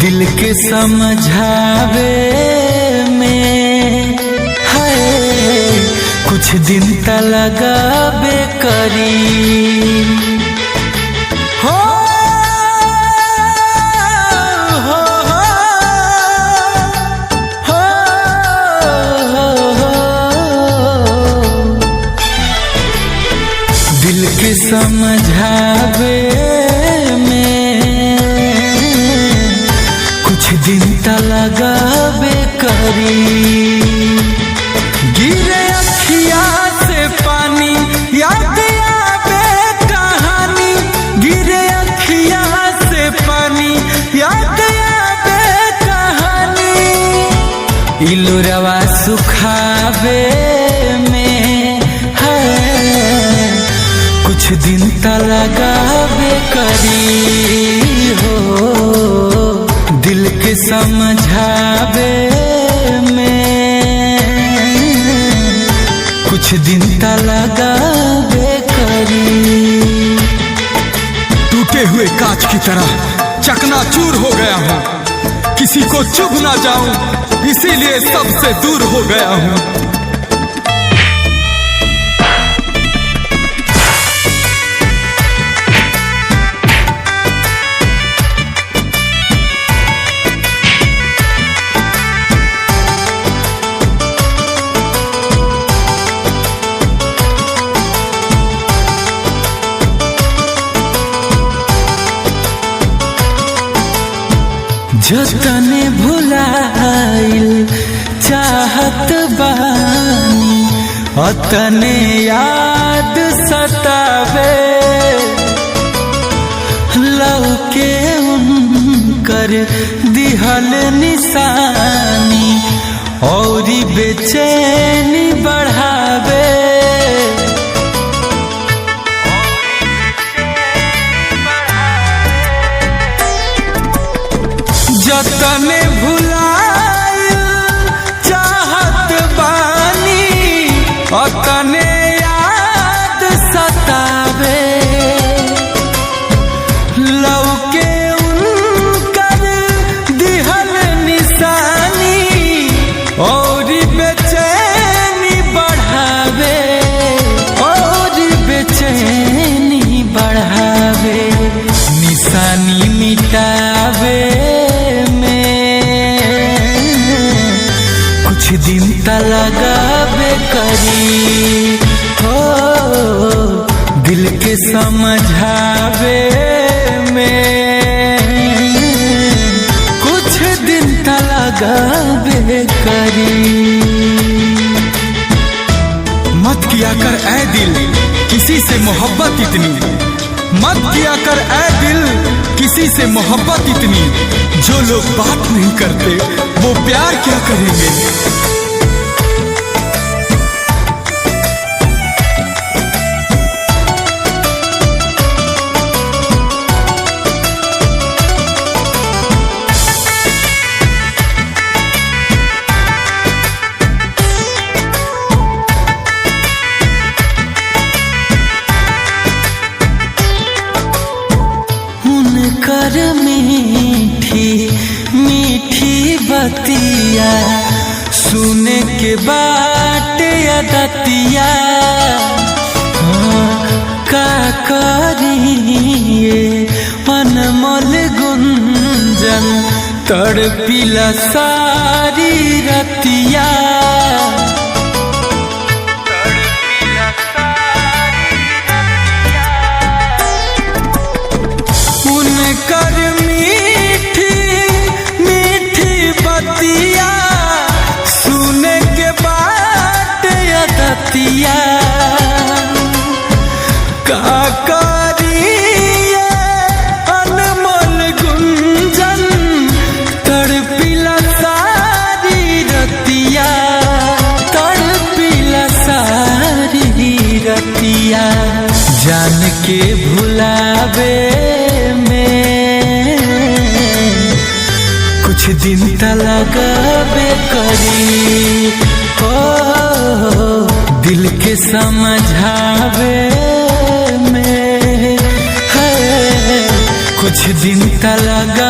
दिल के समझावे में है कुछ दिन त लगाबे करी। हो दिल के समझावे दिन त लगाबे करी। गिरे अखिया से पानी याद आवे कहानी, गिरे अखिया से पानी याद आवे कहानी। इलुरवा सुखावे में है कुछ दिन त लगाबे करी। हो दिल के समझावे में कुछ दिन त लगाबे करी। टूटे हुए कांच की तरह चकनाचूर हो गया हूँ, किसी को चुभ ना जाऊं इसीलिए सबसे दूर हो गया हूँ। जतने भुलाइल चाहत बानी अतने याद सतावे। लौके उनकर दिहल निशानी और बेचैनी बढ़ावे। जतने भुलाइल चाहत बानी अतने याद सतावे। लौके उनकर दिहल निशानी और बेचैनी बढ़ावे, और बेचैनी बढ़ावे। निशानी मिटावे दिन त लगाबे करी। हो दिल के समझावे में कुछ दिन त लगाबे करी। मत किया कर ऐ दिल किसी से मोहब्बत इतनी, मत किया कर ऐ दिल किसी से मोहब्बत इतनी। जो लोग बात नहीं करते वो प्यार क्या करेंगे। कर मीठी मीठी बतिया सुने के बाटे अदतिया। का करिए अनमोल गुंजन तड़पिला सारी रतिया। कर मीठी मीठी बतिया सुने के बाद अदतिया। का करिए अनमोल गुंजन तड़पिला सारी रतिया, तड़पिला सारी रतिया। जान के भुलावे कुछ दिन त लगाबे करी। हो दिल के समझावे में है कुछ दिन त लगा